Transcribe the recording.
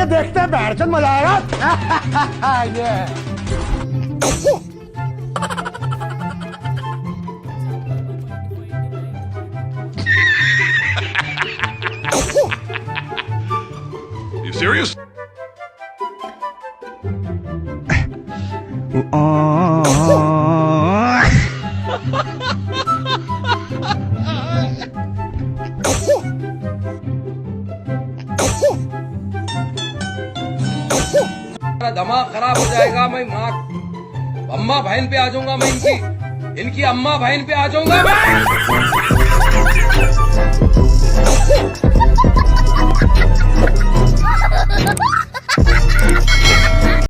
चलिए देखते हैं, बैठचंद मजा आएगा। ये You serious? दिमाग खराब हो जाएगा। मैं माँ अम्मा बहन पे आ जाऊंगा, मैं इनकी अम्मा बहन पे आ जाऊंगा मैं।